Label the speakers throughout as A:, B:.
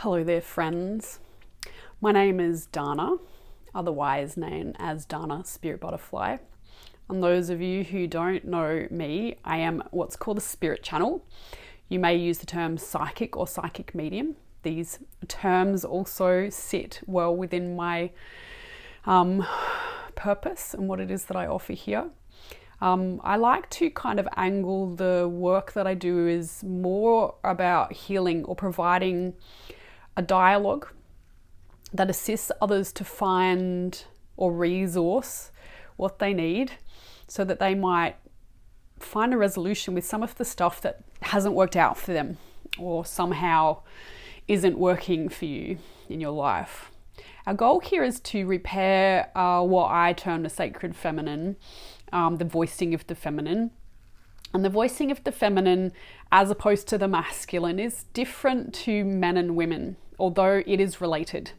A: Hello there, friends. My name is Dana, otherwise known as Dana Spirit Butterfly. And those of you who don't know me, I am what's called a spirit channel. You may use the term psychic or psychic medium. These terms also sit well within my purpose and what it is that I offer here. I like to kind of angle the work that I do is more about healing or providing a dialogue that assists others to find or resource what they need so that they might find a resolution with some of the stuff that hasn't worked out for them or somehow isn't working for you in your life. Our goal here is to repair what I term the sacred feminine, the voicing of the feminine. And the voicing of the feminine, as opposed to the masculine, is different to men and women, although it is related.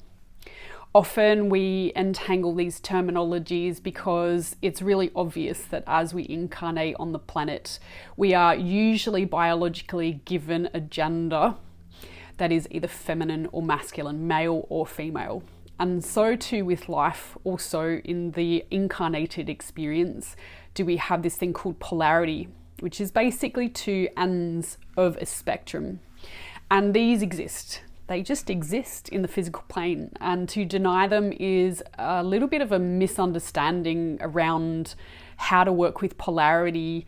A: Often we entangle these terminologies because it's really obvious that as we incarnate on the planet, we are usually biologically given a gender that is either feminine or masculine, male or female. And so too with life, also in the incarnated experience, do we have this thing called polarity, which is basically two ends of a spectrum. And these exist. They just exist in the physical plane. And to deny them is a little bit of a misunderstanding around how to work with polarity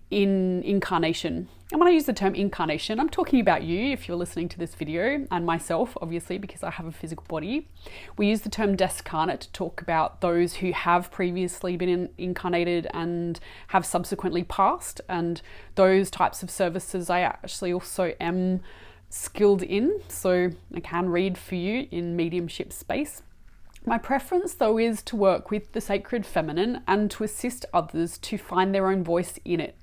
A: in incarnation. And when I use the term incarnation, I'm talking about you if you're listening to this video, and myself, obviously, because I have a physical body. We use the term descarnate to talk about those who have previously been incarnated and have subsequently passed. And those types of services I actually also am skilled in, so I can read for you in mediumship space. My preference, though, is to work with the sacred feminine and to assist others to find their own voice in it.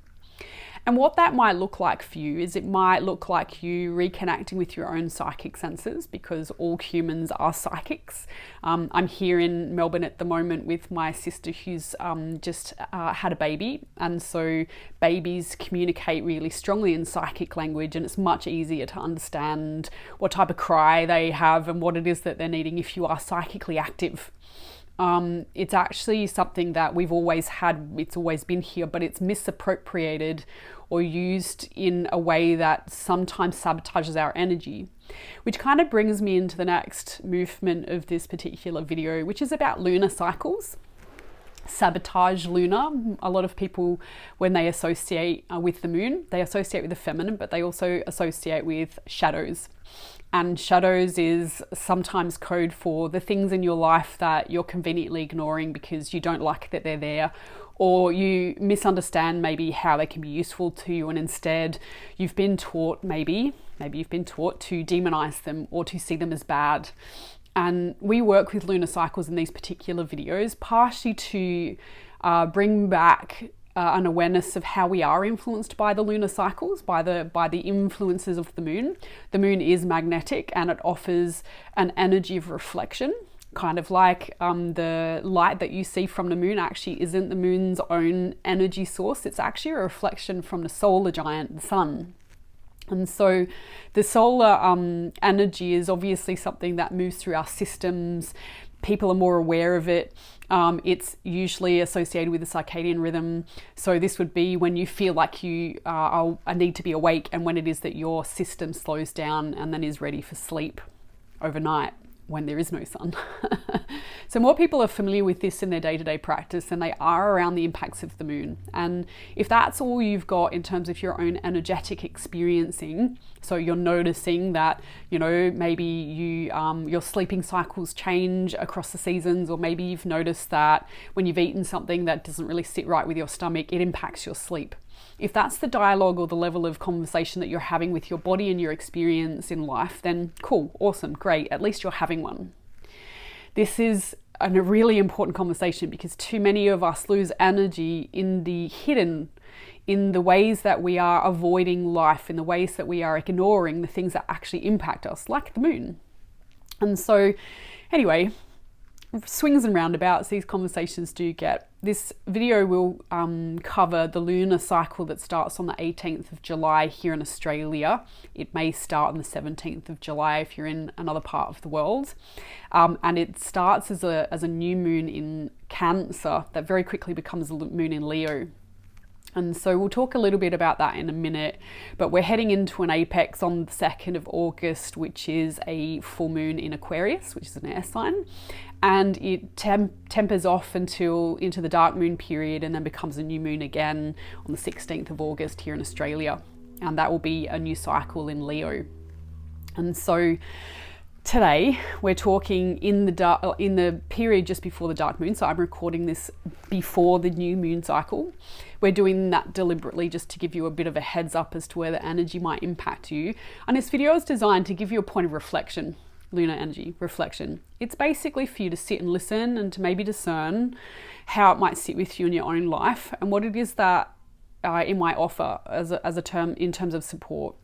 A: And what that might look like for you is it might look like you reconnecting with your own psychic senses, because all humans are psychics. I'm here in Melbourne at the moment with my sister who's just had a baby. And so babies communicate really strongly in psychic language, and it's much easier to understand what type of cry they have and what it is that they're needing if you are psychically active. It's actually something that we've always had, it's always been here, but it's misappropriated or used in a way that sometimes sabotages our energy, which kind of brings me into the next movement of this particular video, which is about lunar cycles. Sabotage lunar. A lot of people, when they associate with the moon, they associate with the feminine, but they also associate with shadows. And shadows is sometimes code for the things in your life that you're conveniently ignoring because you don't like that they're there, or you misunderstand maybe how they can be useful to you, and instead you've been taught, maybe you've been taught to demonize them or to see them as bad. And we work with lunar cycles in these particular videos, partially to bring back an awareness of how we are influenced by the lunar cycles, by the influences of the moon. The moon is magnetic and it offers an energy of reflection, kind of like the light that you see from the moon actually isn't the moon's own energy source. It's actually a reflection from the solar giant, the sun. And so the solar energy is obviously something that moves through our systems. People are more aware of it. It's usually associated with the circadian rhythm. So this would be when you feel like you need to be awake, and when it is that your system slows down and then is ready for sleep overnight when there is no sun. So more people are familiar with this in their day-to-day practice than they are around the impacts of the moon. And if that's all you've got in terms of your own energetic experiencing, so you're noticing that, you know, maybe your sleeping cycles change across the seasons, or maybe you've noticed that when you've eaten something that doesn't really sit right with your stomach, it impacts your sleep. If that's the dialogue or the level of conversation that you're having with your body and your experience in life, then cool, awesome, great, at least you're having one. This is a really important conversation because too many of us lose energy in the hidden, in the ways that we are avoiding life, in the ways that we are ignoring the things that actually impact us, like the moon. And so anyway, swings and roundabouts, these conversations do get this video will cover the lunar cycle that starts on the 18th of July here in Australia. It may start on the 17th of July if you're in another part of the world. And it starts as a new moon in Cancer that very quickly becomes a moon in Leo. And so we'll talk a little bit about that in a minute, but we're heading into an apex on the 2nd of August, which is a full moon in Aquarius, which is an air sign, and it tempers off until into the dark moon period and then becomes a new moon again on the 16th of August here in Australia. And that will be a new cycle in Leo. And so today we're talking in the period just before the dark moon. So I'm recording this before the new moon cycle. We're doing that deliberately just to give you a bit of a heads up as to where the energy might impact you. And this video is designed to give you a point of reflection, lunar energy reflection. It's basically for you to sit and listen and to maybe discern how it might sit with you in your own life and what it is that it might offer as a term in terms of support.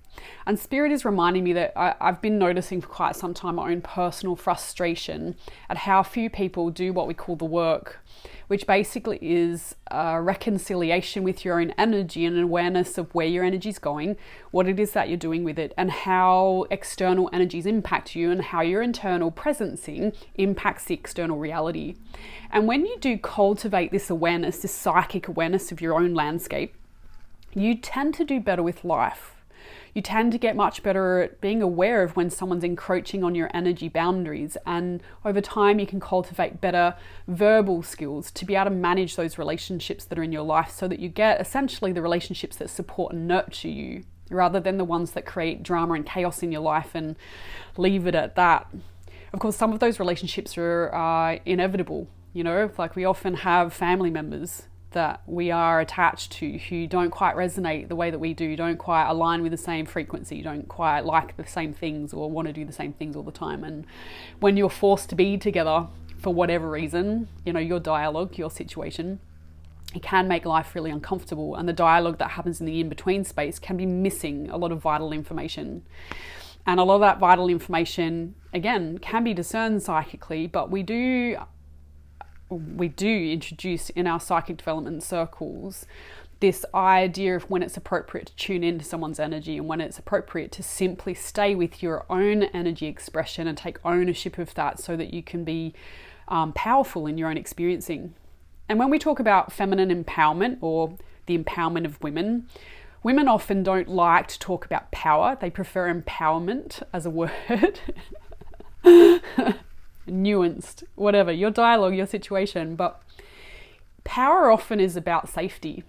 A: And Spirit is reminding me that I've been noticing for quite some time my own personal frustration at how few people do what we call the work, which basically is a reconciliation with your own energy and an awareness of where your energy is going, what it is that you're doing with it, and how external energies impact you and how your internal presencing impacts the external reality. And when you do cultivate this awareness, this psychic awareness of your own landscape, you tend to do better with life. You tend to get much better at being aware of when someone's encroaching on your energy boundaries, and over time you can cultivate better verbal skills to be able to manage those relationships that are in your life so that you get essentially the relationships that support and nurture you rather than the ones that create drama and chaos in your life and leave it at that. Of course, some of those relationships are inevitable, you know, like we often have family members that we are attached to who don't quite resonate the way that we do, don't quite align with the same frequency, don't quite like the same things or want to do the same things all the time. And when you're forced to be together for whatever reason, you know, your dialogue, your situation, it can make life really uncomfortable. And the dialogue that happens in the in-between space can be missing a lot of vital information. And a lot of that vital information, again, can be discerned psychically, but we do introduce in our psychic development circles this idea of when it's appropriate to tune into someone's energy and when it's appropriate to simply stay with your own energy expression and take ownership of that so that you can be powerful in your own experiencing. And when we talk about feminine empowerment or the empowerment of women, women often don't like to talk about power. They prefer empowerment as a word. Nuanced, whatever, your dialogue, your situation. But power often is about safety.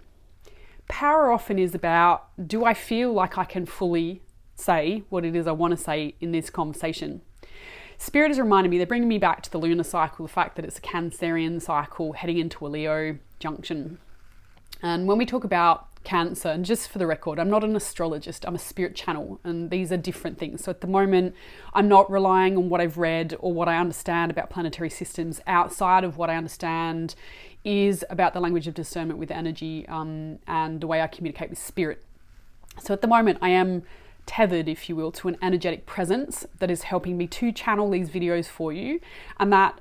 A: Power often is about, do I feel like I can fully say what it is I want to say in this conversation? Spirit is reminding me, they're bringing me back to the lunar cycle, the fact that it's a Cancerian cycle heading into a Leo junction. And when we talk about Cancer, and just for the record, I'm not an astrologist, I'm a spirit channel, and these are different things. So at the moment, I'm not relying on what I've read or what I understand about planetary systems outside of what I understand is about the language of discernment with energy and the way I communicate with spirit. So at the moment, I am tethered, if you will, to an energetic presence that is helping me to channel these videos for you. And that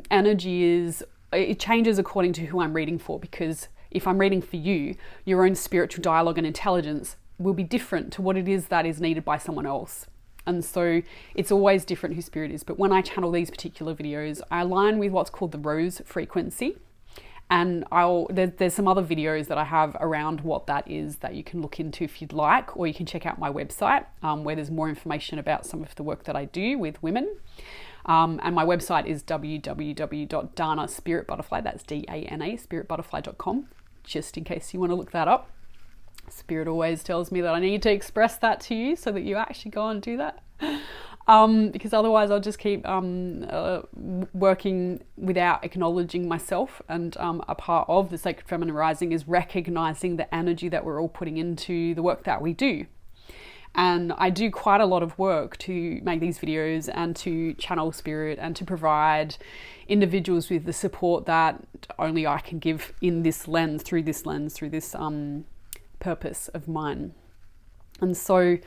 A: energy it changes according to who I'm reading for, because if I'm reading for you, your own spiritual dialogue and intelligence will be different to what it is that is needed by someone else. And so it's always different who spirit is. But when I channel these particular videos, I align with what's called the rose frequency. And there's some other videos that I have around what that is that you can look into if you'd like, or you can check out my website where there's more information about some of the work that I do with women. And my website is www.dana-spirit-butterfly, that's D-A-N-A, spiritbutterfly.com, just in case you want to look that up. Spirit always tells me that I need to express that to you so that you actually go and do that. Because otherwise I'll just keep working without acknowledging myself. And a part of the Sacred Feminine Rising is recognizing the energy that we're all putting into the work that we do. And I do quite a lot of work to make these videos and to channel spirit and to provide individuals with the support that only I can give in this lens, through this purpose of mine. And so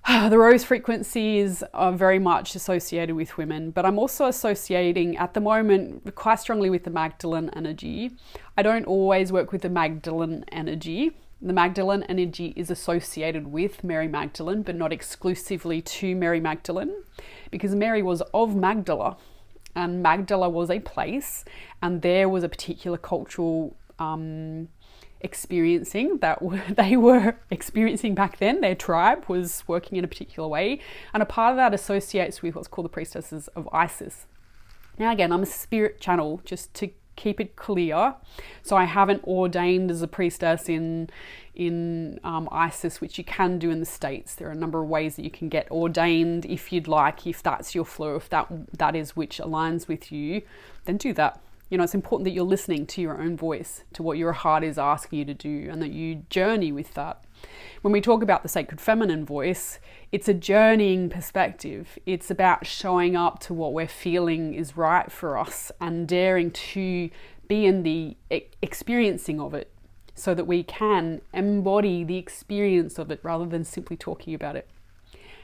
A: The rose frequency is very much associated with women, but I'm also associating at the moment quite strongly with the Magdalene energy. I don't always work with the Magdalene energy. The Magdalene energy is associated with Mary Magdalene, but not exclusively to Mary Magdalene, because Mary was of Magdala, and Magdala was a place, and there was a particular cultural experiencing that they were experiencing back then. Their tribe was working in a particular way, and a part of that associates with what's called the priestesses of Isis. Now again, I'm a spirit channel, just to keep it clear. So I haven't ordained as a priestess in Isis, which you can do in the States. There are a number of ways that you can get ordained if you'd like, if that's your flow, if that is which aligns with you, then do that. You know, it's important that you're listening to your own voice, to what your heart is asking you to do, and that you journey with that. When we talk about the sacred feminine voice, it's a journeying perspective. It's about showing up to what we're feeling is right for us and daring to be in the experiencing of it, so that we can embody the experience of it rather than simply talking about it.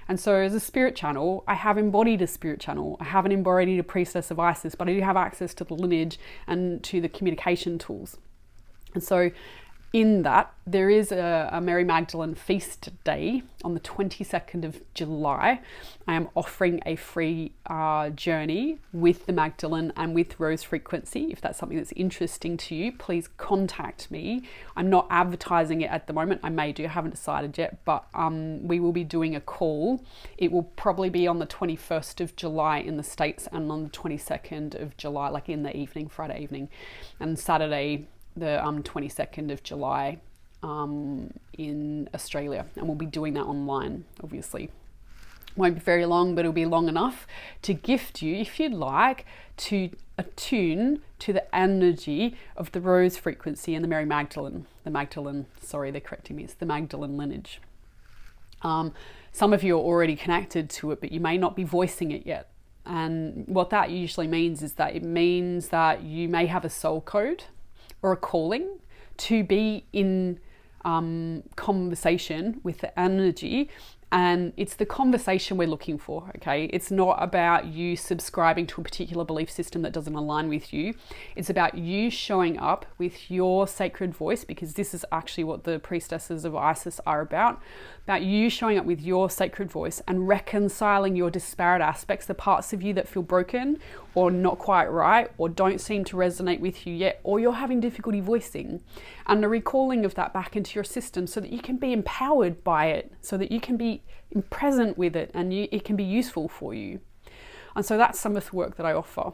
A: And so as a spirit channel, I have embodied a spirit channel. I haven't embodied a priestess of Isis, but I do have access to the lineage and to the communication tools. And so in that, there is a Mary Magdalene feast day on the 22nd of July. I am offering a free journey with the Magdalene and with Rose Frequency. If that's something that's interesting to you, please contact me. I'm not advertising it at the moment. I may do, I haven't decided yet, but we will be doing a call. It will probably be on the 21st of July in the States, and on the 22nd of July, like in the evening, Friday evening, and Saturday, the 22nd of July in Australia, and we'll be doing that online. Obviously won't be very long, but it'll be long enough to gift you, if you'd like, to attune to the energy of the Rose Frequency and the Mary Magdalene. They're correcting me, it's the Magdalene lineage. Some of you are already connected to it, but you may not be voicing it yet. And what that usually means is that it means that you may have a soul code or a calling to be in conversation with the energy, and it's the conversation we're looking for, okay? It's not about you subscribing to a particular belief system that doesn't align with you. It's about you showing up with your sacred voice, because this is actually what the priestesses of Isis are about you showing up with your sacred voice and reconciling your disparate aspects, the parts of you that feel broken or not quite right or don't seem to resonate with you yet, or you're having difficulty voicing, and the recalling of that back into your system so that you can be empowered by it, so that you can be present with it, and it can be useful for you. And so that's some of the work that I offer.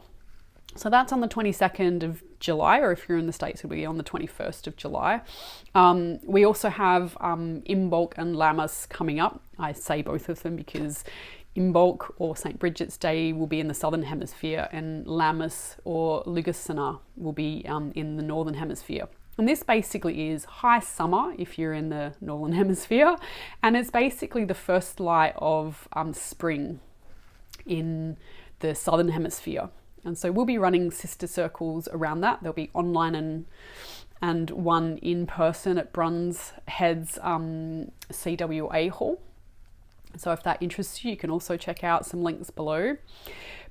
A: So that's on the 22nd of July, or if you're in the States, it'll be on the 21st of July. We also have Imbolc and Lammas coming up. I say both of them because Imbolc, or St. Bridget's Day, will be in the Southern Hemisphere, and Lammas or Lugasana will be in the Northern Hemisphere. And this basically is high summer if you're in the Northern Hemisphere, and it's basically the first light of spring in the Southern Hemisphere. And so we'll be running sister circles around that. There'll be online and one in person at Bruns Head's CWA Hall. So if that interests you, you can also check out some links below.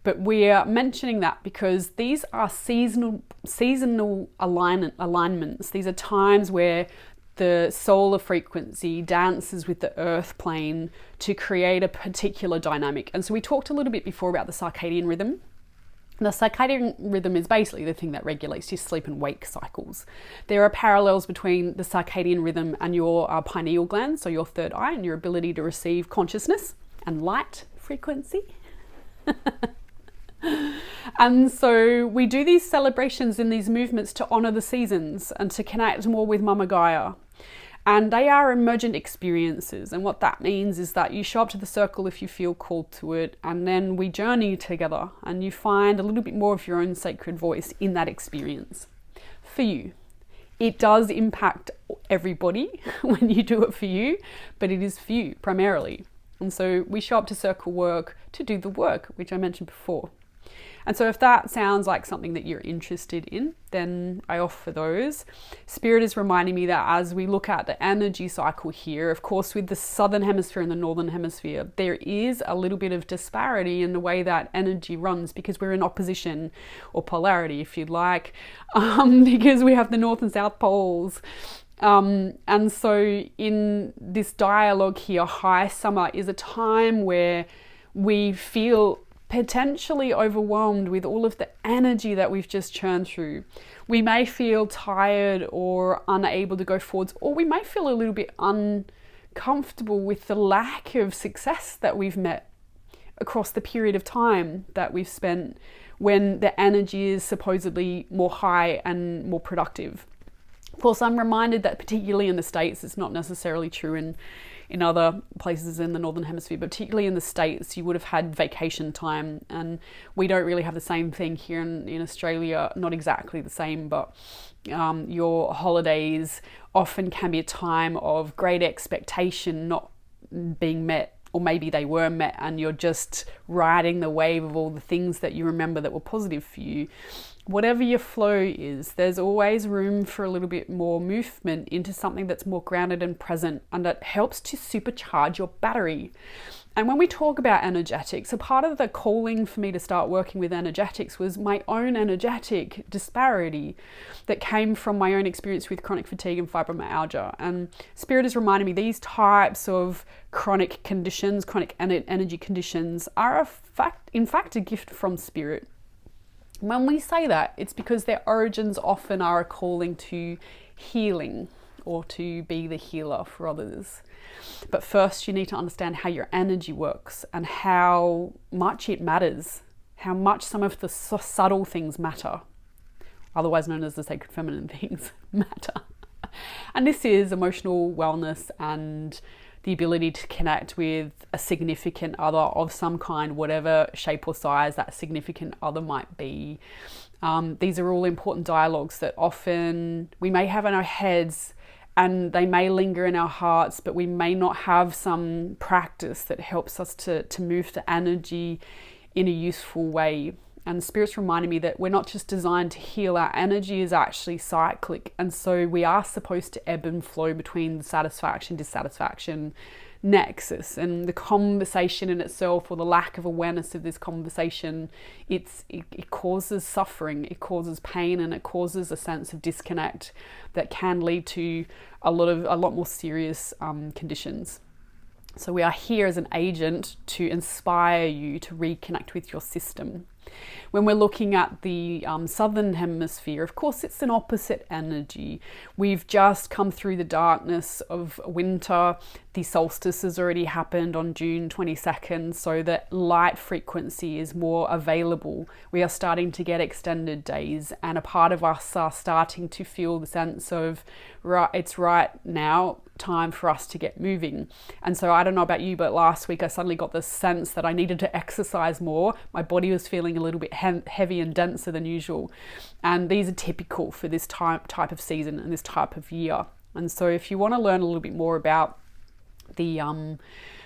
A: But we're mentioning that because these are seasonal alignments. These are times where the solar frequency dances with the earth plane to create a particular dynamic. And so we talked a little bit before about the circadian rhythm. The circadian rhythm is basically the thing that regulates your sleep and wake cycles. There are parallels between the circadian rhythm and your pineal gland, so your third eye, and your ability to receive consciousness and light frequency. And so we do these celebrations in these movements to honor the seasons and to connect more with Mama Gaia. And they are emergent experiences. And what that means is that you show up to the circle if you feel called to it, and then we journey together and you find a little bit more of your own sacred voice in that experience for you. It does impact everybody when you do it for you, but it is for you primarily. And so we show up to circle work to do the work, which I mentioned before. And so if that sounds like something that you're interested in, then I offer those. Spirit is reminding me that as we look at the energy cycle here, of course, with the Southern Hemisphere and the Northern Hemisphere, there is a little bit of disparity in the way that energy runs because we're in opposition, or polarity if you'd like, because we have the North and South poles. And so in this dialogue here, high summer is a time where we feel potentially overwhelmed with all of the energy that we've just churned through. We may feel tired or unable to go forwards, or we may feel a little bit uncomfortable with the lack of success that we've met across the period of time that we've spent when the energy is supposedly more high and more productive. Of course, I'm reminded that particularly in the States, it's not necessarily true in other places in the Northern Hemisphere, but particularly in the States, you would have had vacation time, and we don't really have the same thing here in Australia, not exactly the same, but your holidays often can be a time of great expectation not being met, or maybe they were met and you're just riding the wave of all the things that you remember that were positive for you. Whatever your flow is, there's always room for a little bit more movement into something that's more grounded and present, and that helps to supercharge your battery. And when we talk about energetics, a part of the calling for me to start working with energetics was my own energetic disparity that came from my own experience with chronic fatigue and fibromyalgia. And Spirit is reminding me these types of chronic conditions, chronic energy conditions, are in fact a gift from Spirit. When we say that, it's because their origins often are a calling to healing, or to be the healer for others. But first, you need to understand how your energy works and how much it matters, how much some of the subtle things matter, otherwise known as the sacred feminine things matter. And this is emotional wellness and the ability to connect with a significant other of some kind, whatever shape or size that significant other might be. These are all important dialogues that often we may have in our heads, and they may linger in our hearts, but we may not have some practice that helps us to move the energy in a useful way. And Spirit's reminding me that we're not just designed to heal, our energy is actually cyclic. And so we are supposed to ebb and flow between the satisfaction, dissatisfaction nexus. And the conversation in itself, or the lack of awareness of this conversation, it causes suffering, it causes pain, and it causes a sense of disconnect that can lead to a lot more serious conditions. So we are here as an agent to inspire you to reconnect with your system. When we're looking at the Southern Hemisphere, of course, it's an opposite energy. We've just come through the darkness of winter. The solstice has already happened on June 22nd, so that light frequency is more available. We are starting to get extended days, and a part of us are starting to feel the sense of, right, it's right now, time for us to get moving. And so I don't know about you, but last week I suddenly got this sense that I needed to exercise more. My body was feeling a little bit heavy and denser than usual. And these are typical for this type of season and this type of year. And so if you want to learn a little bit more about the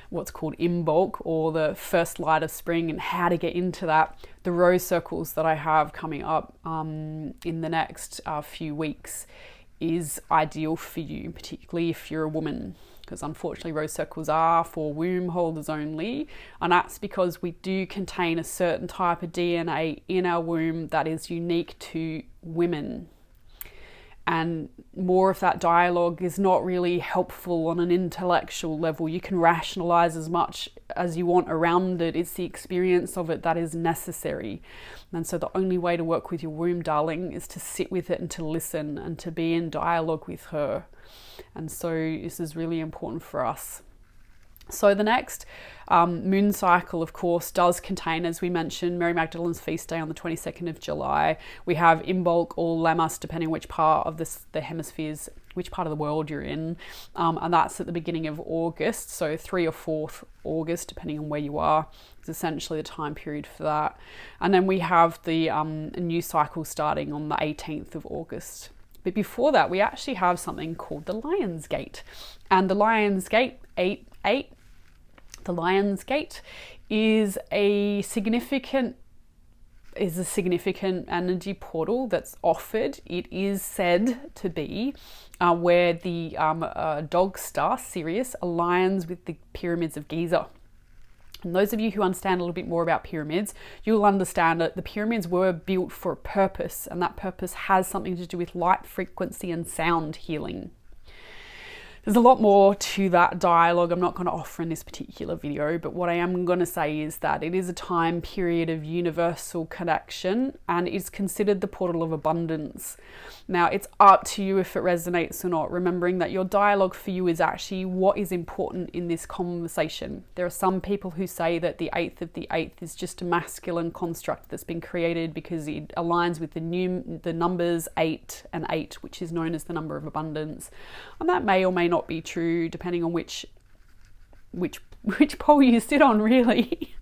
A: what's called Imbolc, or the first light of spring, and how to get into that, the rose circles that I have coming up in the next few weeks is ideal for you, particularly if you're a woman, because unfortunately rose circles are for womb holders only, and that's because we do contain a certain type of DNA in our womb that is unique to women. And more of that dialogue is not really helpful on an intellectual level. You can rationalize as much as you want around it. It's the experience of it that is necessary. And so the only way to work with your womb, darling, is to sit with it and to listen and to be in dialogue with her. And so this is really important for us. So the next moon cycle, of course, does contain, as we mentioned, Mary Magdalene's feast day on the 22nd of July. We have Imbolc or Lammas, depending which part of the hemispheres, which part of the world you're in. And that's at the beginning of August, so 3 or 4th August, depending on where you are. It's essentially the time period for that. And then we have the new cycle starting on the 18th of August. But before that, we actually have something called the Lion's Gate. And the Lion's Gate, 8-8, the Lion's Gate is a significant is a significant energy portal that's offered. It is said to be where the dog star Sirius aligns with the pyramids of Giza. And those of you who understand a little bit more about pyramids, you'll understand that the pyramids were built for a purpose, and that purpose has something to do with light frequency and sound healing. There's a lot more to that dialogue I'm not going to offer in this particular video, but what I am going to say is that it is a time period of universal connection and is considered the portal of abundance. Now, it's up to you if it resonates or not, remembering that your dialogue for you is actually what is important in this conversation. There are some people who say that the 8th of the 8th is just a masculine construct that's been created because it aligns with the numbers 8 and 8, which is known as the number of abundance. And that may or may not be true depending on which pole you sit on, really.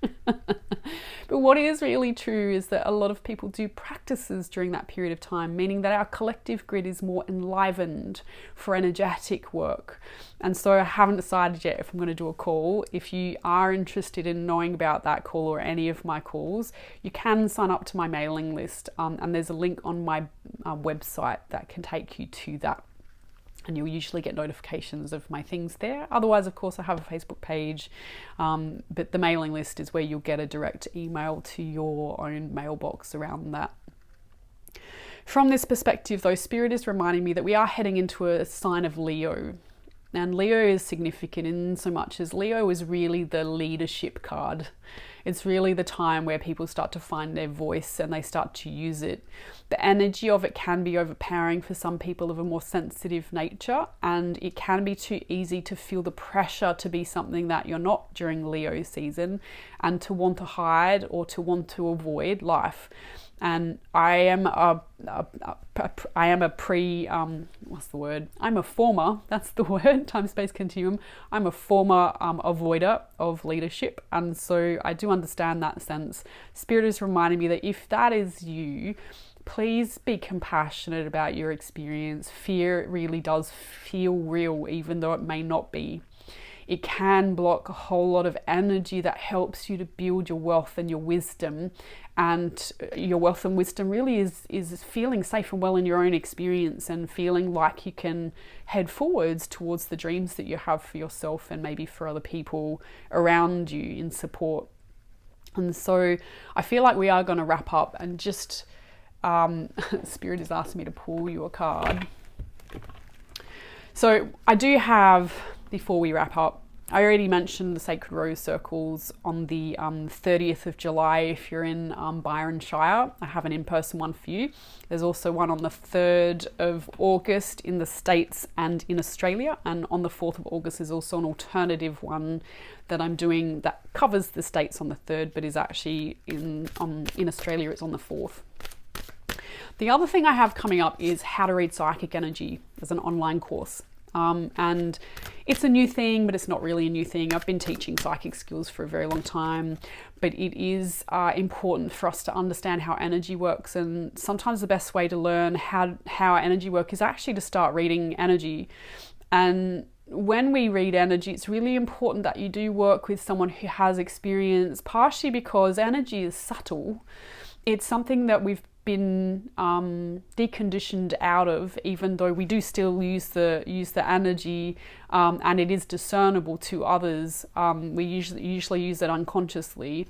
A: But what is really true is that a lot of people do practices during that period of time, meaning that our collective grid is more enlivened for energetic work. And so I haven't decided yet if I'm going to do a call. If you are interested in knowing about that call or any of my calls, you can sign up to my mailing list, and there's a link on my website that can take you to that. And you'll usually get notifications of my things there. Otherwise, of course, I have a Facebook page, but the mailing list is where you'll get a direct email to your own mailbox around that. From this perspective, though, Spirit is reminding me that we are heading into a sign of Leo. And Leo is significant in so much as Leo is really the leadership card. It's really the time where people start to find their voice and they start to use it. The energy of it can be overpowering for some people of a more sensitive nature, and it can be too easy to feel the pressure to be something that you're not during Leo season and to want to hide or to want to avoid life. And I'm a former, that's the word, time-space continuum. I'm a former avoider of leadership. And so I do understand that sense. Spirit is reminding me that if that is you, please be compassionate about your experience. Fear really does feel real, even though it may not be. It can block a whole lot of energy that helps you to build your wealth and your wisdom. And your wealth and wisdom really is feeling safe and well in your own experience and feeling like you can head forwards towards the dreams that you have for yourself and maybe for other people around you in support. And so I feel like we are going to wrap up, and just Spirit is asking me to pull you a card. So I do have, before we wrap up, I already mentioned the Sacred Rose Circles on the 30th of July if you're in Byron Shire. I have an in-person one for you. There's also one on the 3rd of August in the States and in Australia. And on the 4th of August is also an alternative one that I'm doing that covers the States on the 3rd, but is actually in Australia, it's on the 4th. The other thing I have coming up is How to Read Psychic Energy as an online course. And it's a new thing, but it's not really a new thing. I've been teaching psychic skills for a very long time, but it is important for us to understand how energy works. And sometimes the best way to learn how our energy works is actually to start reading energy. And when we read energy, it's really important that you do work with someone who has experience, partially because energy is subtle. It's something that we've been deconditioned out of, even though we do still use the energy, and it is discernible to others. We usually use it unconsciously.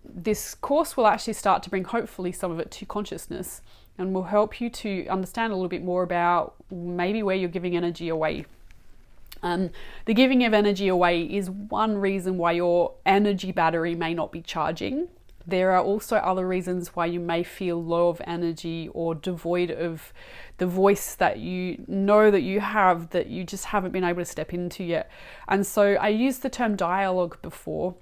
A: This course will actually start to bring hopefully some of it to consciousness, and will help you to understand a little bit more about maybe where you're giving energy away. The giving of energy away is one reason why your energy battery may not be charging. There are also other reasons why you may feel low of energy or devoid of the voice that you know that you have, that you just haven't been able to step into yet. And so I used the term dialogue before.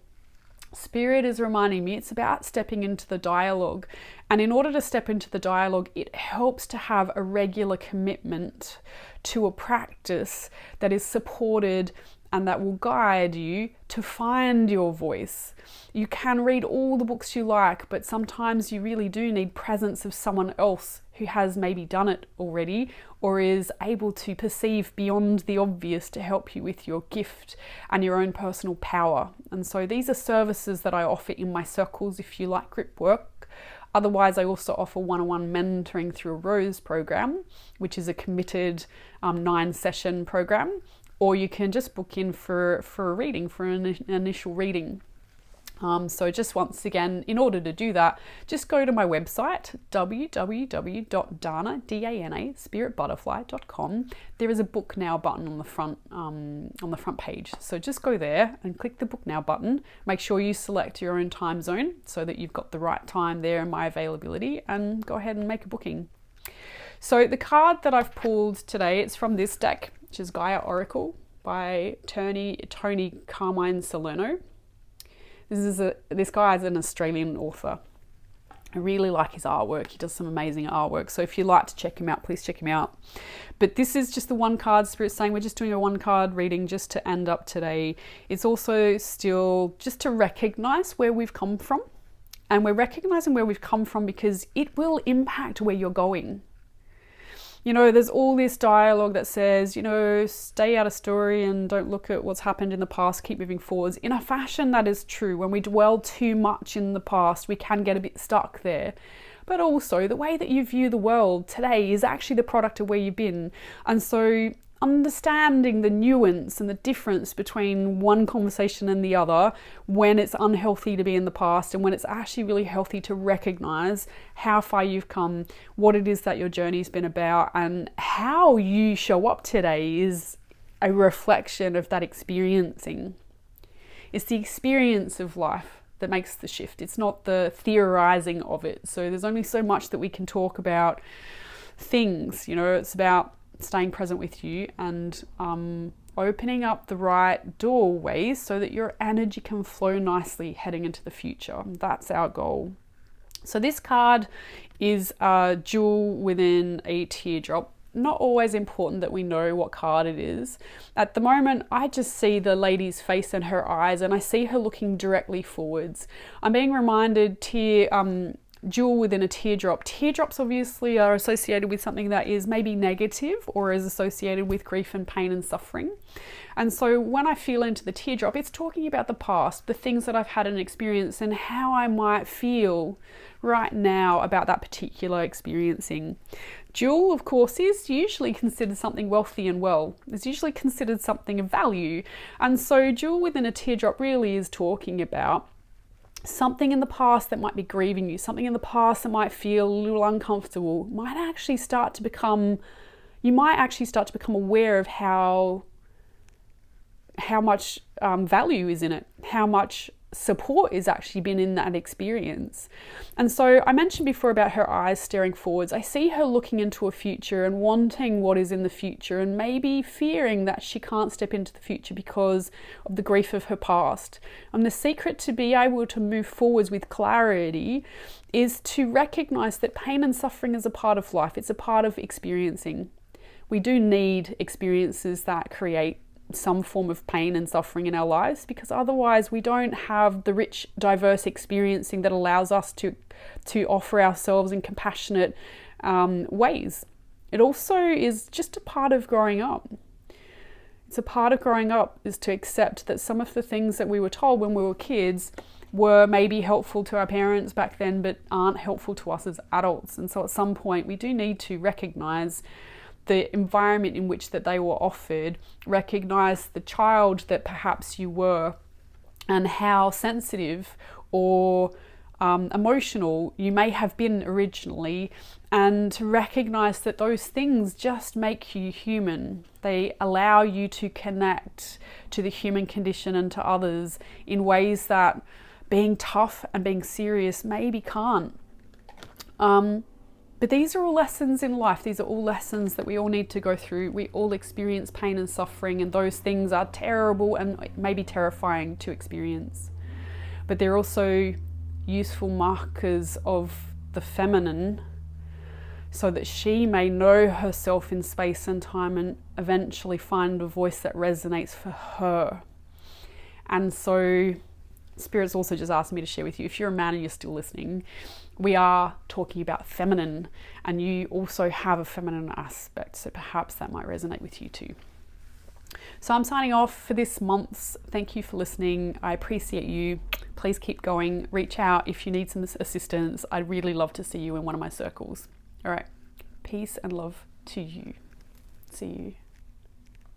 A: Spirit is reminding me it's about stepping into the dialogue. And in order to step into the dialogue, it helps to have a regular commitment to a practice that is supported and that will guide you to find your voice. You can read all the books you like, but sometimes you really do need presence of someone else who has maybe done it already or is able to perceive beyond the obvious to help you with your gift and your own personal power. And so these are services that I offer in my circles if you like grip work. Otherwise, I also offer one-on-one mentoring through a Rose program, which is a committed 9-session program. Or you can just book in for a reading, for an initial reading. So just once again, in order to do that, just go to my website, www.dana spiritbutterfly.com. There is a book now button on the front page. So just go there and click the book now button. Make sure you select your own time zone so that you've got the right time there and my availability, and go ahead and make a booking. So the card that I've pulled today, it's from this deck, which is Gaia Oracle by Tony Carmine Salerno. This guy is an Australian author. I really like his artwork. He does some amazing artwork. So if you'd like to check him out, please check him out. But this is just the one card. Spirit's saying we're just doing a one card reading just to end up today. It's also still just to recognize where we've come from. And we're recognizing where we've come from because it will impact where you're going. You know, there's all this dialogue that says, you know, stay out of story and don't look at what's happened in the past, keep moving forwards. In a fashion, that is true. When we dwell too much in the past, we can get a bit stuck there. But also, the way that you view the world today is actually the product of where you've been. And so understanding the nuance and the difference between one conversation and the other, when it's unhealthy to be in the past and when it's actually really healthy to recognize how far you've come, what it is that your journey's been about, and how you show up today is a reflection of that experiencing. It's the experience of life that makes the shift. It's not the theorizing of it. So there's only so much that we can talk about things, you know. It's about staying present with you and opening up the right doorways so that your energy can flow nicely heading into the future. That's our goal. So this card is a jewel within a teardrop. Not always important that we know what card it is. At the moment, I just see the lady's face and her eyes, and I see her looking directly forwards. I'm being reminded jewel within a teardrop. Teardrops obviously are associated with something that is maybe negative or is associated with grief and pain and suffering. And so when I feel into the teardrop, it's talking about the past, the things that I've had an experience and how I might feel right now about that particular experiencing. Jewel, of course, is usually considered something wealthy and well. It's usually considered something of value. And so jewel within a teardrop really is talking about something in the past that might be grieving you, something in the past that might feel a little uncomfortable, you might actually start to become aware of how much value is in it, how much support is actually been in that experience. And so I mentioned before about her eyes staring forwards. I see her looking into a future and wanting what is in the future, and maybe fearing that she can't step into the future because of the grief of her past. And the secret to be able to move forwards with clarity is to recognize that pain and suffering is a part of life. It's a part of experiencing. We do need experiences that create some form of pain and suffering in our lives, because otherwise we don't have the rich, diverse experiencing that allows us to offer ourselves in compassionate ways. It also is just a part of growing up. It's a part of growing up is to accept that some of the things that we were told when we were kids were maybe helpful to our parents back then, but aren't helpful to us as adults. And so at some point we do need to recognize the environment in which that they were offered, recognize the child that perhaps you were, and how sensitive or emotional you may have been originally, and to recognize that those things just make you human. They allow you to connect to the human condition and to others in ways that being tough and being serious maybe can't. But these are all lessons in life. These are all lessons that we all need to go through. We all experience pain and suffering, and those things are terrible and maybe terrifying to experience. But they're also useful markers of the feminine so that she may know herself in space and time and eventually find a voice that resonates for her. And so Spirit's also just asked me to share with you, if you're a man and you're still listening, we are talking about feminine, and you also have a feminine aspect, so perhaps that might resonate with you too. So I'm signing off for this month's. Thank you for listening. I appreciate you. Please keep going. Reach out if you need some assistance. I'd really love to see you in one of my circles. All right. Peace and love to you. See you.